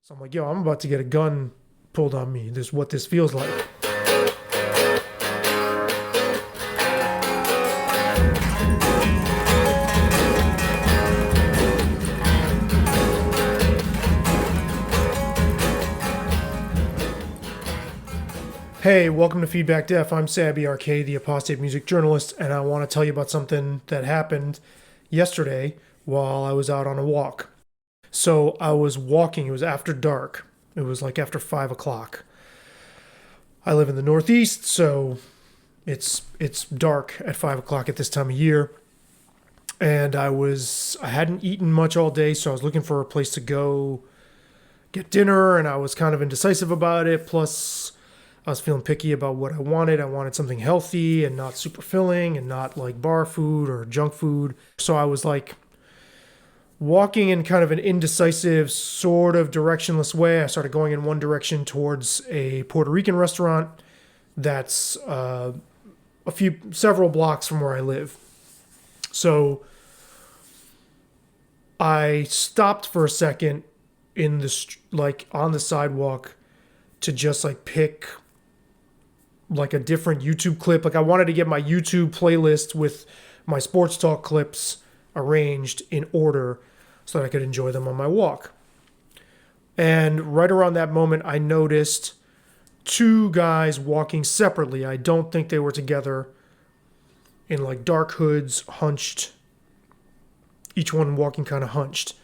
So I'm like, yo, I'm about to get a gun pulled on me. This is what this feels like. Hey, welcome to Feedback Def. I'm Sabby RK, the apostate music journalist, and I want to tell you about something that happened yesterday while I was out on a walk. So I was walking, it was after dark. It was like after 5 o'clock. I live in the Northeast, so it's dark at 5 o'clock at this time of year. And I hadn't eaten much all day, so I was looking for a place to go get dinner, and I was kind of indecisive about it. Plus, I was feeling picky about what I wanted. I wanted something healthy and not super filling and not like bar food or junk food. So I was like walking in kind of an indecisive, sort of directionless way. I started going in one direction towards a Puerto Rican restaurant that's several blocks from where I live. So I stopped for a second in on the sidewalk to just like pick like a different YouTube clip. Like I wanted to get my YouTube playlist with my sports talk clips arranged in order so that I could enjoy them on my walk. And right around that moment, I noticed two guys walking separately. I don't think they were together, in like dark hoods, hunched, each one walking kind of hunched.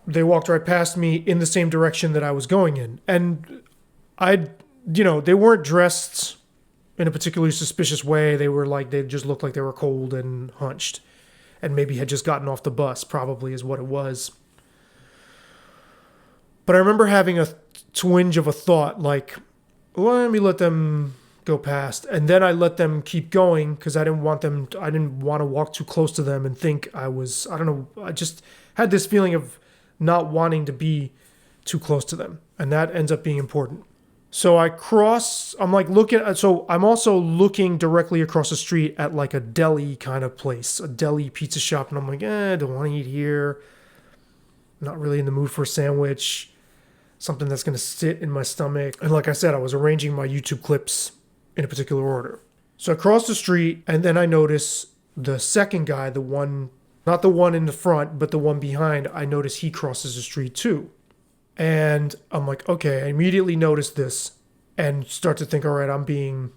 They walked right past me in the same direction that I was going in. And they weren't dressed in a particularly suspicious way. They just looked like they were cold and hunched and maybe had just gotten off the bus, probably is what it was. But I remember having a twinge of a thought like, let me let them go past. And then I let them keep going because I didn't want to walk too close to them and think I just had this feeling of not wanting to be too close to them. And that ends up being important. So I'm also looking directly across the street at like a deli kind of place, a deli pizza shop. And I'm like, I don't want to eat here. I'm not really in the mood for a sandwich, something that's going to sit in my stomach. And like I said, I was arranging my YouTube clips in a particular order. So I cross the street and then I notice the second guy, not the one in the front, but the one behind, I notice he crosses the street too. And I'm like, okay, I immediately notice this and start to think, all right, I'm being,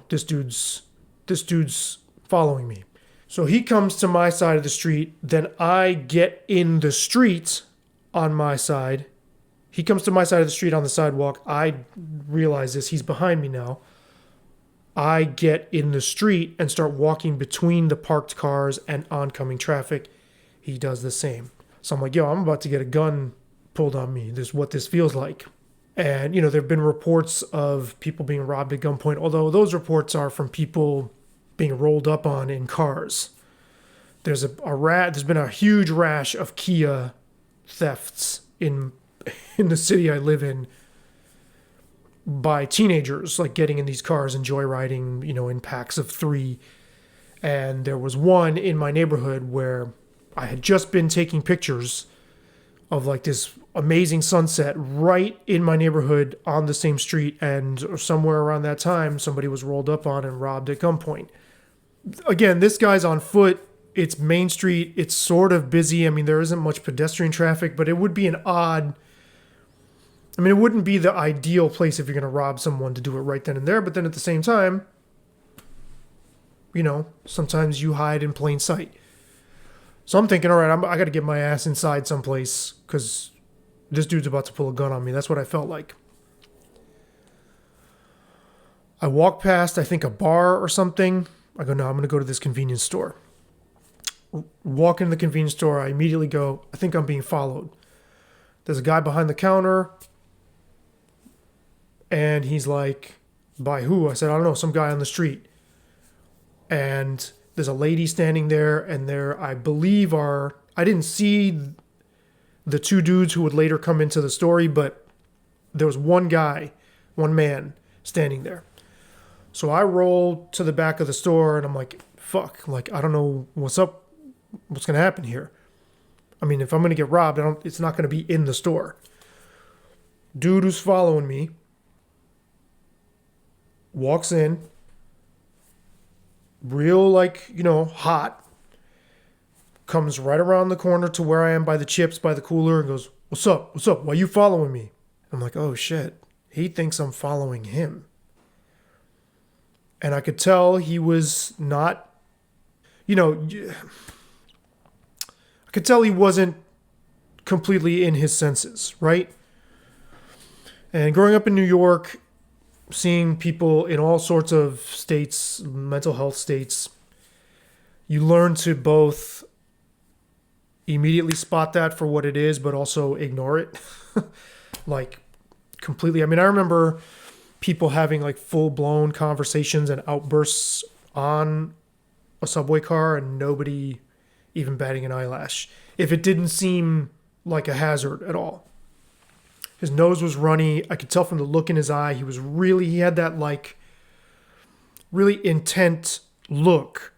this dude's following me. So he comes to my side of the street, then I get in the street on my side. He comes to my side of the street on the sidewalk. I realize this, he's behind me now. I get in the street and start walking between the parked cars and oncoming traffic. He does the same. So I'm like, yo, I'm about to get a gun pulled on me. This is what this feels like. And, there have been reports of people being robbed at gunpoint, although those reports are from people being rolled up on in cars. There's been a huge rash of Kia thefts in the city I live in by teenagers, like getting in these cars and joyriding, in packs of 3. And there was one in my neighborhood where I had just been taking pictures of like this amazing sunset right in my neighborhood on the same street, and somewhere around that time somebody was rolled up on and robbed at gunpoint. Again, this guy's on foot. It's Main Street. It's sort of busy. I mean, there isn't much pedestrian traffic, but it would be it wouldn't be the ideal place if you're going to rob someone to do it right then and there. But then at the same time, sometimes you hide in plain sight. So I'm thinking, all right, I got to get my ass inside someplace because this dude's about to pull a gun on me. That's what I felt like. I walk past, I think, a bar or something. I go, no, I'm going to go to this convenience store. Walk into the convenience store. I immediately go, I think I'm being followed. There's a guy behind the counter. And he's like, by who? I said, I don't know, some guy on the street. And there's a lady standing there, and I didn't see the two dudes who would later come into the story, but there was one man standing there. So I roll to the back of the store and I'm like, fuck, like, I don't know what's up, what's going to happen here. I mean, if I'm going to get robbed, it's not going to be in the store. Dude who's following me walks in, real, like, hot, comes right around the corner to where I am by the chips, by the cooler, and goes, "What's up? What's up? Why you following me?" I'm like, oh shit. He thinks I'm following him. And I could tell he was not, I could tell he wasn't completely in his senses, right? And growing up in New York, seeing people in all sorts of states, mental health states, you learn to both immediately spot that for what it is, but also ignore it. Like, completely. I mean, I remember people having like full-blown conversations and outbursts on a subway car and nobody even batting an eyelash if it didn't seem like a hazard at all. His nose was runny. I could tell from the look in his eye. He had that like really intent look.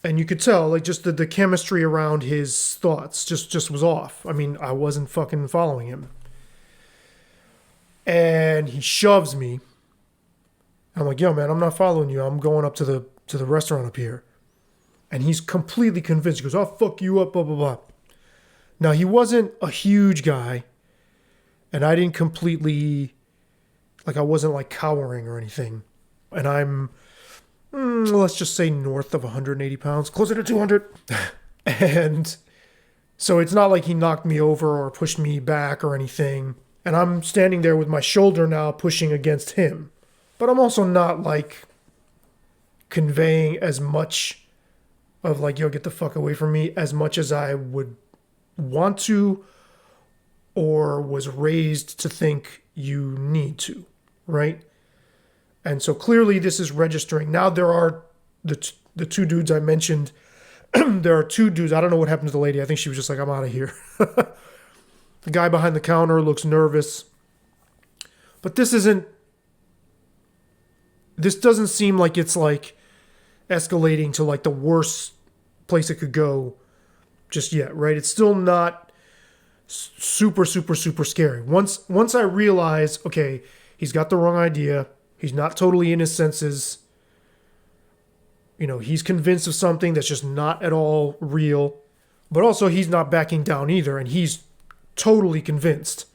And you could tell like just the chemistry around his thoughts just was off. I mean, I wasn't fucking following him. And he shoves me. I'm like, yo, man, I'm not following you. I'm going up to the restaurant up here. And he's completely convinced. He goes, I'll fuck you up, blah, blah, blah. Now, he wasn't a huge guy. And I didn't completely, like, I wasn't like cowering or anything. And I'm, let's just say north of 180 pounds, closer to 200. And so it's not like he knocked me over or pushed me back or anything. And I'm standing there with my shoulder now pushing against him. But I'm also not like conveying as much of like, yo, get the fuck away from me, as much as I would want to or was raised to think you need to, right? And so clearly this is registering. Now there are the two dudes I mentioned. There are two dudes. I don't know what happened to the lady. I think she was just like, I'm out of here. The guy behind the counter looks nervous. But this doesn't seem like it's like escalating to like the worst place it could go just yet, right? It's still not super, super, super scary. Once I realize, okay, he's got the wrong idea. He's not totally in his senses. He's convinced of something that's just not at all real. But also he's not backing down either, and he's totally convinced.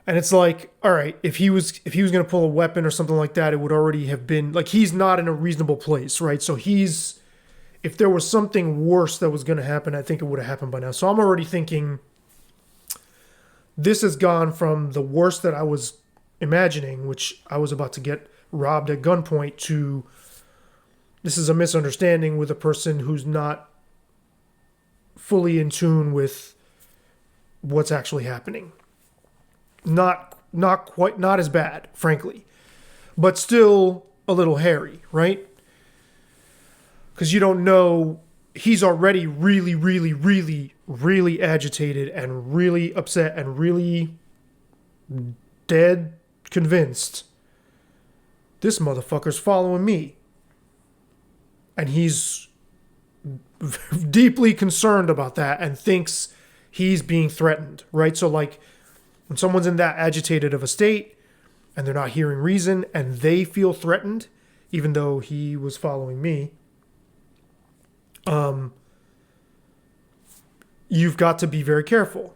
And it's like, all right, if he was going to pull a weapon or something like that, it would already have been like, he's not in a reasonable place, right? So if there was something worse that was going to happen, I think it would have happened by now. So I'm already thinking this has gone from the worst that I was imagining, which I was about to get robbed at gunpoint, to this is a misunderstanding with a person who's not fully in tune with what's actually happening. Not as bad, frankly, but still a little hairy, right? Because you don't know, he's already really, really, really, really agitated and really upset and really dead convinced this motherfucker's following me. And he's deeply concerned about that and thinks he's being threatened, right? So like when someone's in that agitated of a state and they're not hearing reason and they feel threatened, even though he was following me, you've got to be very careful.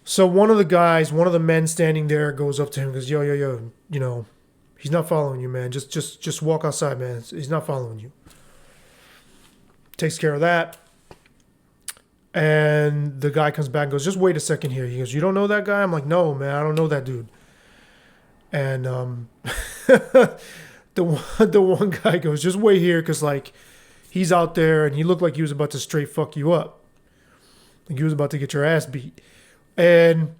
So one of the men standing there goes up to him and goes, yo, he's not following you, man. Just walk outside, man. He's not following you. Takes care of that. And the guy comes back and goes, just wait a second here. He goes, you don't know that guy? I'm like, no, man, I don't know that dude. And the one guy goes, just wait here, because like he's out there and he looked like he was about to straight fuck you up. Like he was about to get your ass beat. And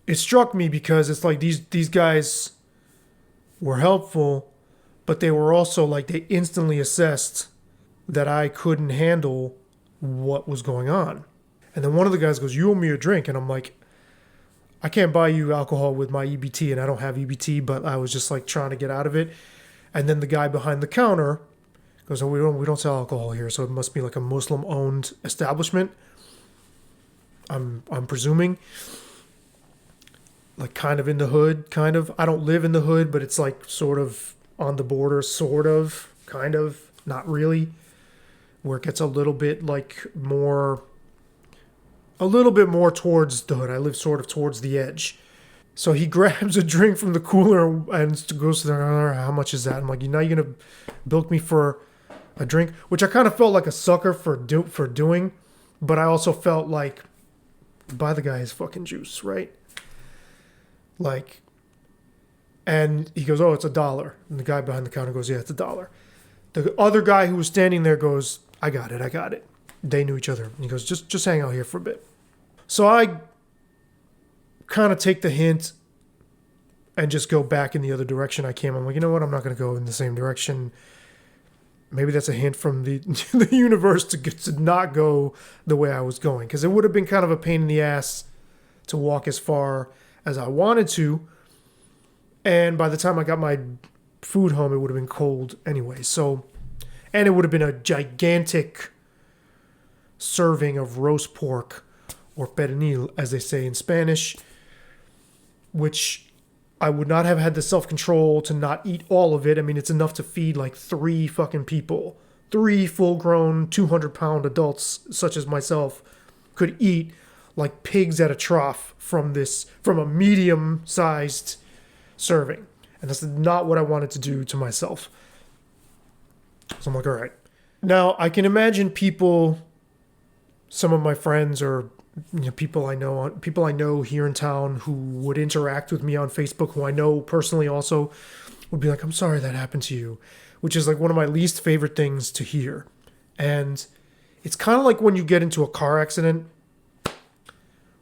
it struck me because it's like these guys were helpful, but they were also like, they instantly assessed that I couldn't handle what was going on. And then one of the guys goes, you owe me a drink. And I'm like, I can't buy you alcohol with my EBT, and I don't have EBT, but I was just like trying to get out of it. And then the guy behind the counter Goes, oh, we don't sell alcohol here, so it must be like a Muslim owned establishment. I'm presuming. Like kind of in the hood, kind of. I don't live in the hood, but it's like sort of on the border, sort of, kind of, not really. Where it gets a little bit like more, a little bit more towards the hood. I live sort of towards the edge. So he grabs a drink from the cooler and goes to there. How much is that? I'm like, now you're gonna bilk me for a drink, which I kind of felt like a sucker for doing, but I also felt like buy the guy his fucking juice, right? Like, and he goes, oh, it's $1. And the guy behind the counter goes, yeah, it's $1. The other guy who was standing there goes, I got it. They knew each other. And he goes, just hang out here for a bit. So I kind of take the hint and just go back in the other direction I came. I'm like, you know what? I'm not going to go in the same direction. Maybe that's a hint from the the universe to not go the way I was going. Because it would have been kind of a pain in the ass to walk as far as I wanted to. And by the time I got my food home, it would have been cold anyway. So, and it would have been a gigantic serving of roast pork, or pernil, as they say in Spanish, which I would not have had the self-control to not eat all of it. I mean, it's enough to feed like 3 fucking people. 3 full-grown 200-pound adults, such as myself, could eat like pigs at a trough from a medium-sized serving. And that's not what I wanted to do to myself. So I'm like, all right. Now, I can imagine people, some of my friends or people I know here in town who would interact with me on Facebook, who I know personally also, would be like, I'm sorry that happened to you, which is like one of my least favorite things to hear. And it's kind of like when you get into a car accident,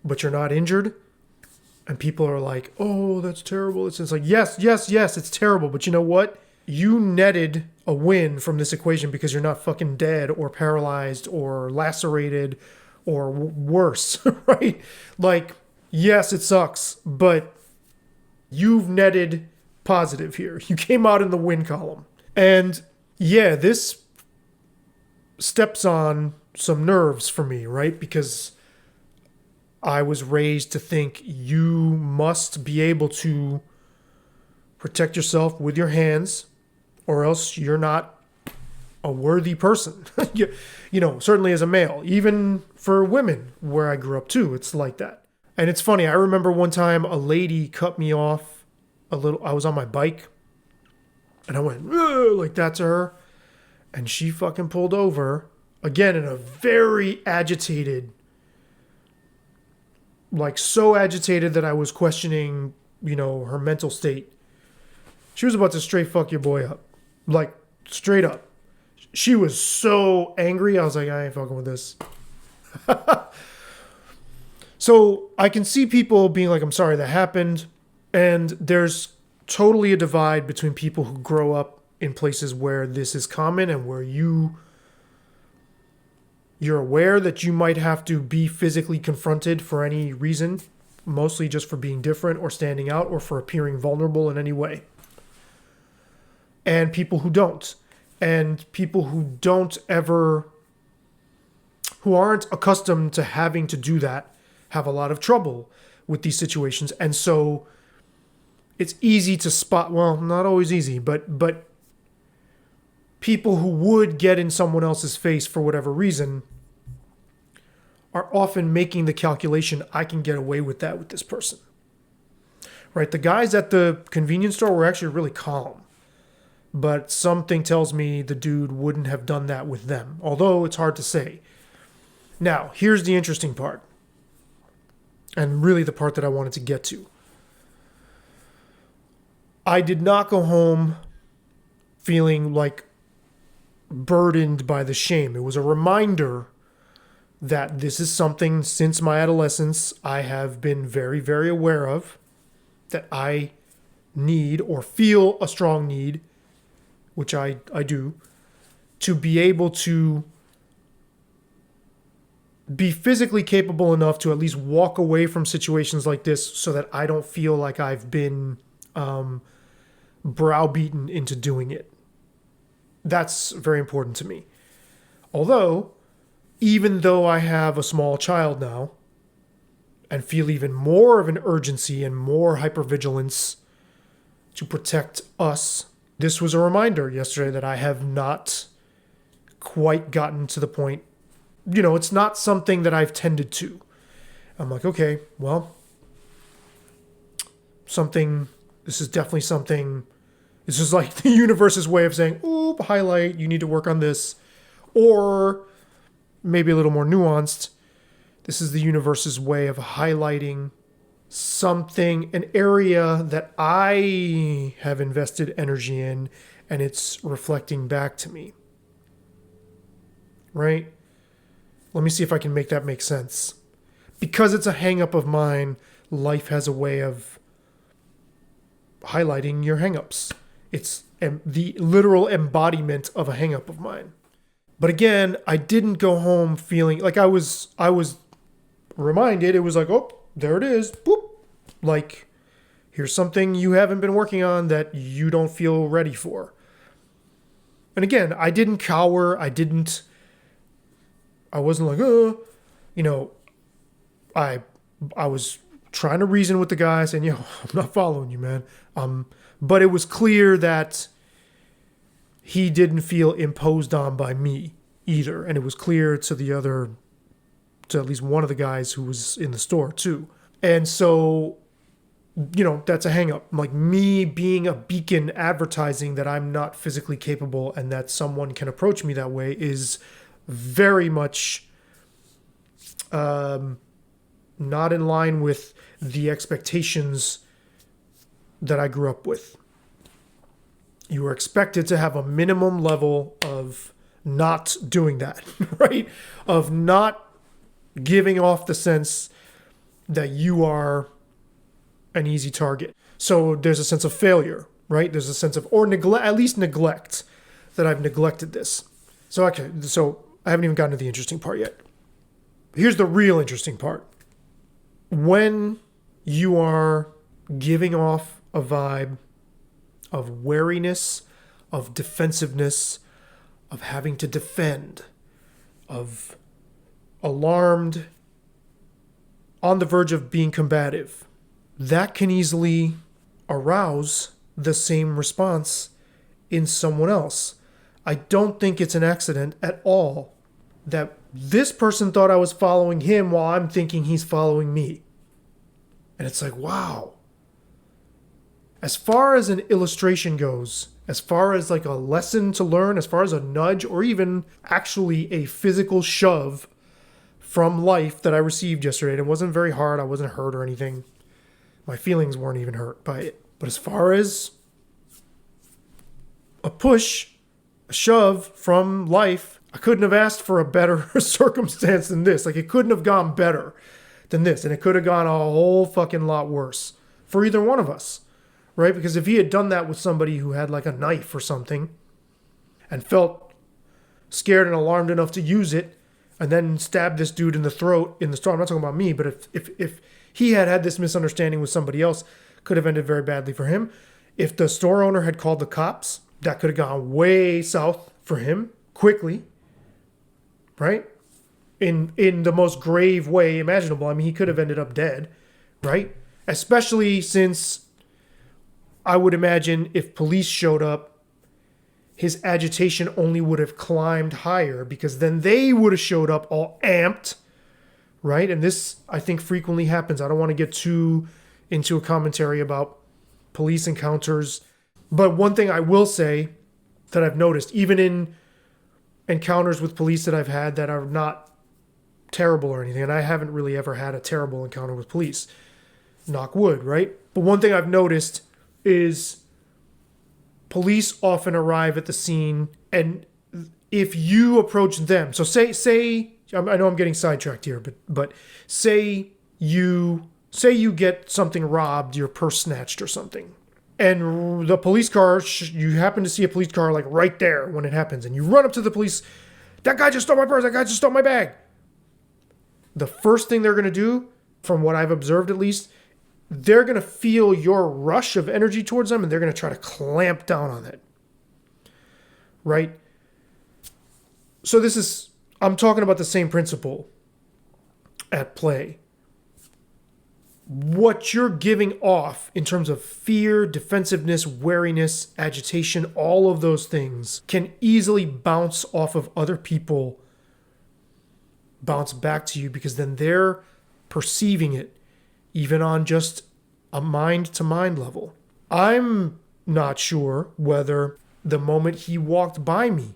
but you're not injured, and people are like, oh, that's terrible. It's like, yes, it's terrible. But you know what? You netted a win from this equation because you're not fucking dead or paralyzed or lacerated or worse, right? Like, yes, it sucks, but you've netted positive here. You came out in the win column. And yeah, this steps on some nerves for me, right? Because I was raised to think you must be able to protect yourself with your hands, or else you're not a worthy person. Certainly as a male, even for women where I grew up too, it's like that. And it's funny, I remember one time a lady cut me off a little. I was on my bike and I went like that to her, and she fucking pulled over again in a very agitated, like so agitated that I was questioning, her mental state. She was about to straight fuck your boy up, like straight up. She was so angry. I was like, I ain't fucking with this. So I can see people being like, I'm sorry that happened. And there's totally a divide between people who grow up in places where this is common and where you're aware that you might have to be physically confronted for any reason, mostly just for being different or standing out or for appearing vulnerable in any way. And people who don't. And people who aren't accustomed to having to do that have a lot of trouble with these situations. And so it's easy to spot, well, not always easy, but people who would get in someone else's face for whatever reason are often making the calculation, I can get away with that with this person. Right? The guys at the convenience store were actually really calm. But something tells me the dude wouldn't have done that with them. Although it's hard to say. Now, here's the interesting part. And really the part that I wanted to get to. I did not go home feeling like burdened by the shame. It was a reminder that this is something since my adolescence I have been very, very aware of. That I need or feel a strong need, which I do, to be able to be physically capable enough to at least walk away from situations like this so that I don't feel like I've been browbeaten into doing it. That's very important to me. Although, even though I have a small child now and feel even more of an urgency and more hypervigilance to protect us, this was a reminder yesterday that I have not quite gotten to the point. It's not something that I've tended to. I'm like, okay, well, this is definitely something. This is like the universe's way of saying, oop, highlight, you need to work on this. Or maybe a little more nuanced, this is the universe's way of highlighting something, an area that I have invested energy in, and it's reflecting back to me. Right? Let me see if I can make that make sense. Because it's a hang-up of mine, life has a way of highlighting your hang-ups. It's the literal embodiment of a hang-up of mine. But again, I didn't go home feeling like I was reminded. It was like, oh, there it is. Boop. Like, here's something you haven't been working on that you don't feel ready for. And again, I didn't cower. I wasn't like, I was trying to reason with the guy saying, I'm not following you, man. But it was clear that he didn't feel imposed on by me either. And it was clear to at least one of the guys who was in the store too. And so, that's a hang up. Like, me being a beacon advertising that I'm not physically capable and that someone can approach me that way is very much not in line with the expectations that I grew up with. You were expected to have a minimum level of not doing that, right? Of not giving off the sense that you are an easy target. So there's a sense of failure, right? There's a sense of, or neglect, at least neglect, that I've neglected this. So I haven't even gotten to the interesting part yet. Here's the real interesting part. When you are giving off a vibe of wariness, of defensiveness, of having to defend, of alarmed, on the verge of being combative, that can easily arouse the same response in someone else. I don't think it's an accident at all that this person thought I was following him while I'm thinking he's following me. And it's like, wow. As far as an illustration goes, as far as like a lesson to learn, as far as a nudge, or even actually a physical shove from life that I received yesterday, and it wasn't very hard, I wasn't hurt or anything. My feelings weren't even hurt by it. But as far as a push, a shove from life, I couldn't have asked for a better circumstance than this. Like, it couldn't have gone better than this. And it could have gone a whole fucking lot worse for either one of us, right? Because if he had done that with somebody who had like a knife or something and felt scared and alarmed enough to use it and then stabbed this dude in the throat in the store, I'm not talking about me, but if he had this misunderstanding with somebody else, could have ended very badly for him. If the store owner had called the cops, that could have gone way south for him quickly, right? In the most grave way imaginable. I mean, he could have ended up dead, right? Especially since I would imagine if police showed up, his agitation only would have climbed higher because then they would have showed up all amped, right? And this, I think, frequently happens. I don't want to get too into a commentary about police encounters. But one thing I will say that I've noticed, even in encounters with police that I've had that are not terrible or anything, and I haven't really ever had a terrible encounter with police, knock wood, right? But one thing I've noticed is police often arrive at the scene, and if you approach them, so say I know I'm getting sidetracked here, but say you get something robbed, your purse snatched or something, and the police car, you happen to see a police car like right there when it happens, and you run up to the police, that guy just stole my purse, that guy just stole my bag. The first thing they're going to do, from what I've observed at least, they're going to feel your rush of energy towards them, and they're going to try to clamp down on it. right? So I'm talking about the same principle at play. What you're giving off in terms of fear, defensiveness, wariness, agitation, all of those things can easily bounce off of other people, bounce back to you, because then they're perceiving it even on just a mind-to-mind level. I'm not sure whether the moment he walked by me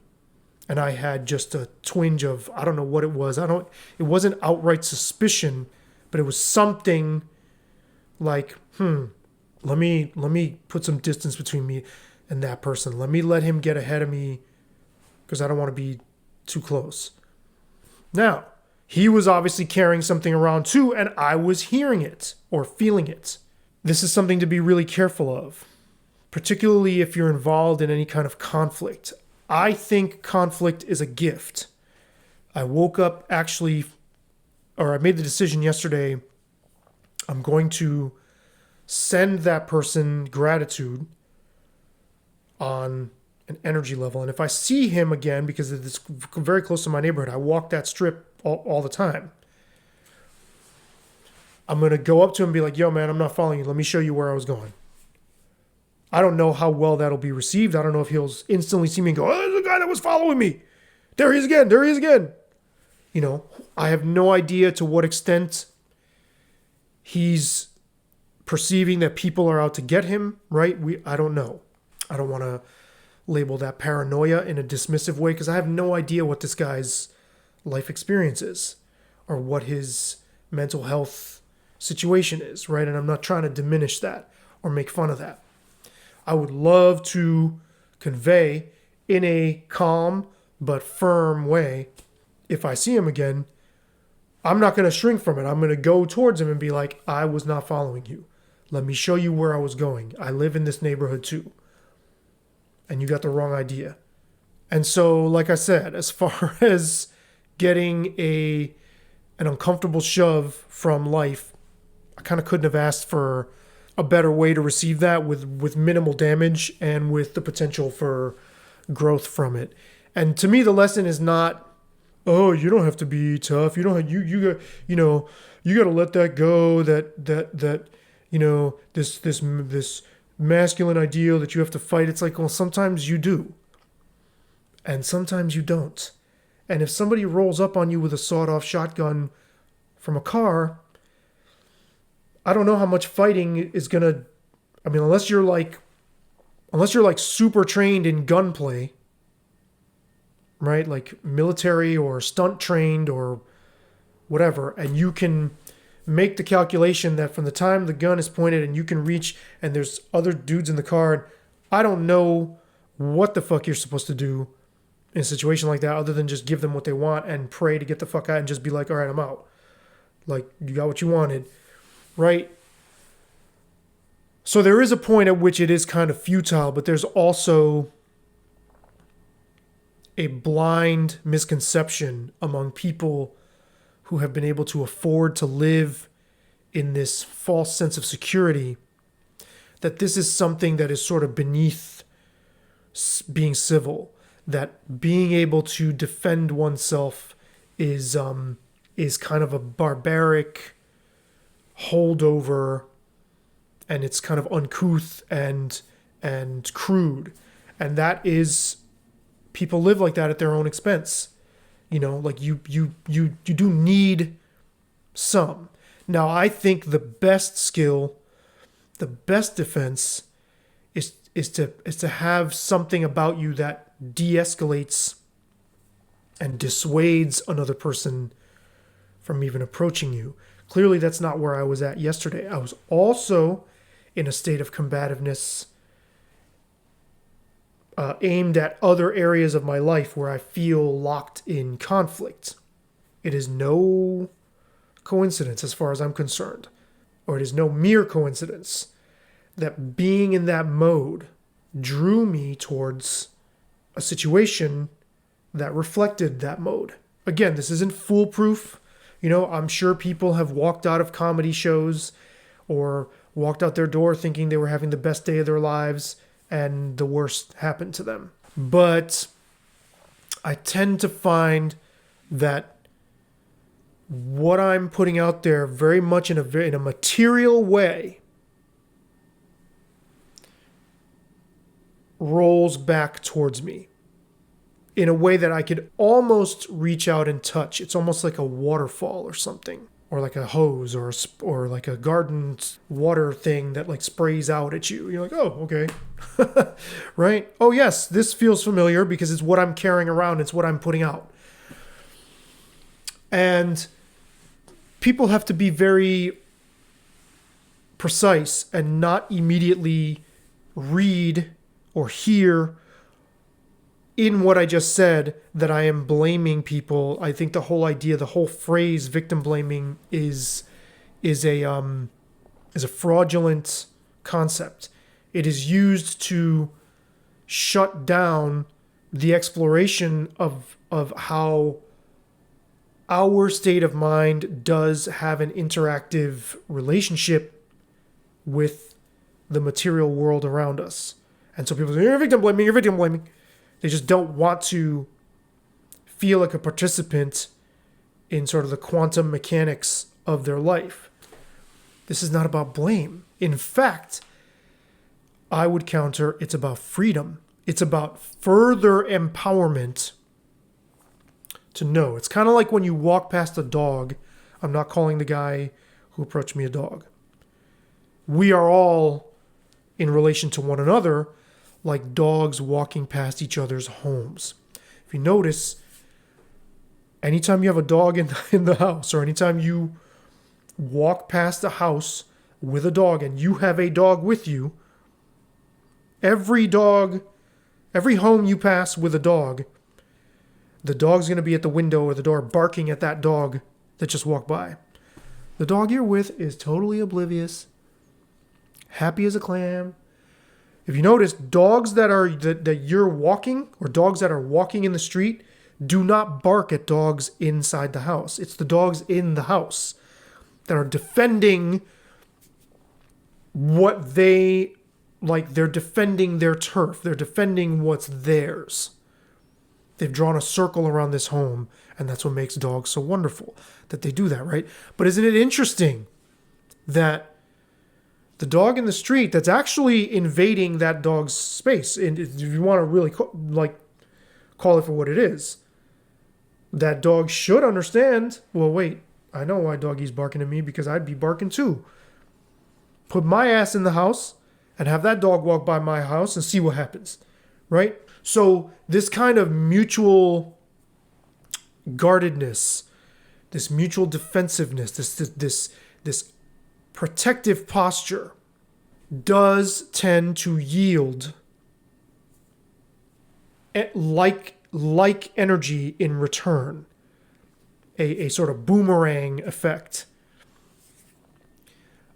and I had just a twinge of, I don't know what it was. It wasn't outright suspicion, but it was something like, let me put some distance between me and that person. Let me let him get ahead of me because I don't want to be too close. Now, he was obviously carrying something around too, and I was hearing it or feeling it. This is something to be really careful of, particularly if you're involved in any kind of conflict. I think conflict is a gift. I woke up I made the decision yesterday. I'm going to send that person gratitude on an energy level. And if I see him again, because it's very close to my neighborhood, I walk that strip all the time. I'm going to go up to him and be like, yo, man, I'm not following you. Let me show you where I was going. I don't know how well that'll be received. I don't know if he'll instantly see me and go, oh, there's the guy that was following me. There he is again. There he is again. I have no idea to what extent he's perceiving that people are out to get him, right? I don't know. I don't want to label that paranoia in a dismissive way because I have no idea what this guy's life experience is or what his mental health situation is, right? And I'm not trying to diminish that or make fun of that. I would love to convey in a calm but firm way, if I see him again, I'm not going to shrink from it. I'm going to go towards him and be like, I was not following you. Let me show you where I was going. I live in this neighborhood too. And you got the wrong idea. And so, like I said, as far as getting an uncomfortable shove from life, I kind of couldn't have asked for a better way to receive that with minimal damage and with the potential for growth from it. And to me, the lesson is not, oh, you don't have to be tough. You don't have, you got, you got to let that go. This masculine ideal that you have to fight. It's like, well, sometimes you do. And sometimes you don't. And if somebody rolls up on you with a sawed-off shotgun from a car, I don't know how much fighting is going to, unless you're like super trained in gunplay, right? Like military or stunt trained or whatever. And you can make the calculation that from the time the gun is pointed and you can reach and there's other dudes in the car. I don't know what the fuck you're supposed to do in a situation like that other than just give them what they want and pray to get the fuck out and just be like, all right, I'm out. Like, you got what you wanted, right? So there is a point at which it is kind of futile, but there's also a blind misconception among people who have been able to afford to live in this false sense of security that this is something that is sort of beneath being civil, that being able to defend oneself is kind of a barbaric holdover, and it's kind of uncouth and crude, and that is, people live like that at their own expense. Like you do need some. Now, I think the best skill, the best defense is to have something about you that de-escalates and dissuades another person from even approaching you. Clearly, that's not where I was at yesterday. I was also in a state of combativeness aimed at other areas of my life where I feel locked in conflict. It is no coincidence as far as I'm concerned, or it is no mere coincidence that being in that mode drew me towards a situation that reflected that mode. Again, this isn't foolproof. I'm sure people have walked out of comedy shows or walked out their door thinking they were having the best day of their lives and the worst happened to them. But I tend to find that what I'm putting out there very much in a material way rolls back towards me in a way that I could almost reach out and touch. It's almost like a waterfall or something, or like a hose, or like a garden water thing that like sprays out at you. You're like, oh, okay. Right? Oh, yes, this feels familiar because it's what I'm carrying around. It's what I'm putting out. And people have to be very precise and not immediately read or hear in what I just said that I am blaming people. I think the whole idea, the whole phrase victim blaming is a fraudulent concept. It is used to shut down the exploration of how our state of mind does have an interactive relationship with the material world around us. And so people say, you're victim blaming, you're victim blaming. They just don't want to feel like a participant in sort of the quantum mechanics of their life. This is not about blame. In fact, I would counter, it's about freedom. It's about further empowerment to know. It's kind of like when you walk past a dog. I'm not calling the guy who approached me a dog. We are all in relation to one another like dogs walking past each other's homes. If you notice, anytime you have a dog in the house, or anytime you walk past a house with a dog and you have a dog with you, every home you pass with a dog, the dog's going to be at the window or the door barking at that dog that just walked by. The dog you're with is totally oblivious, happy as a clam. If you notice, dogs that you're walking, or dogs that are walking in the street, do not bark at dogs inside the house. It's the dogs in the house that are defending what they like. They're defending their turf. They're defending what's theirs. They've drawn a circle around this home, and that's what makes dogs so wonderful, that they do that, right? But isn't it interesting that the dog in the street that's actually invading that dog's space, and if you want to really call it for what it is, that dog should understand, well, wait, I know why doggy's barking at me, because I'd be barking too. Put my ass in the house and have that dog walk by my house and see what happens, right? So this kind of mutual guardedness, this mutual defensiveness, this protective posture does tend to yield like energy in return, a sort of boomerang effect.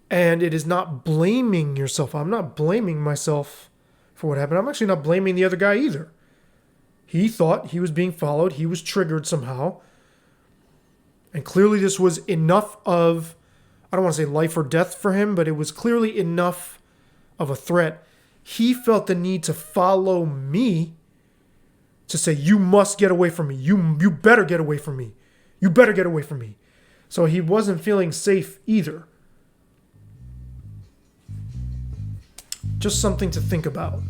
And it is not blaming yourself. I'm not blaming myself for what happened. I'm actually not blaming the other guy either. He thought he was being followed. He was triggered somehow. And clearly this was enough of, I don't want to say life or death for him, but it was clearly enough of a threat. He felt the need to follow me, to say, you must get away from me. You better get away from me. You better get away from me. So he wasn't feeling safe either. Just something to think about.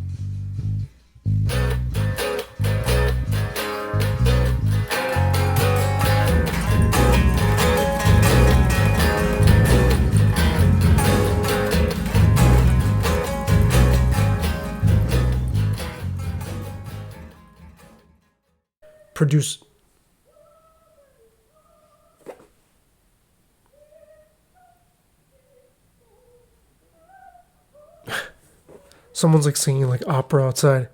Produce. Someone's like singing like opera outside.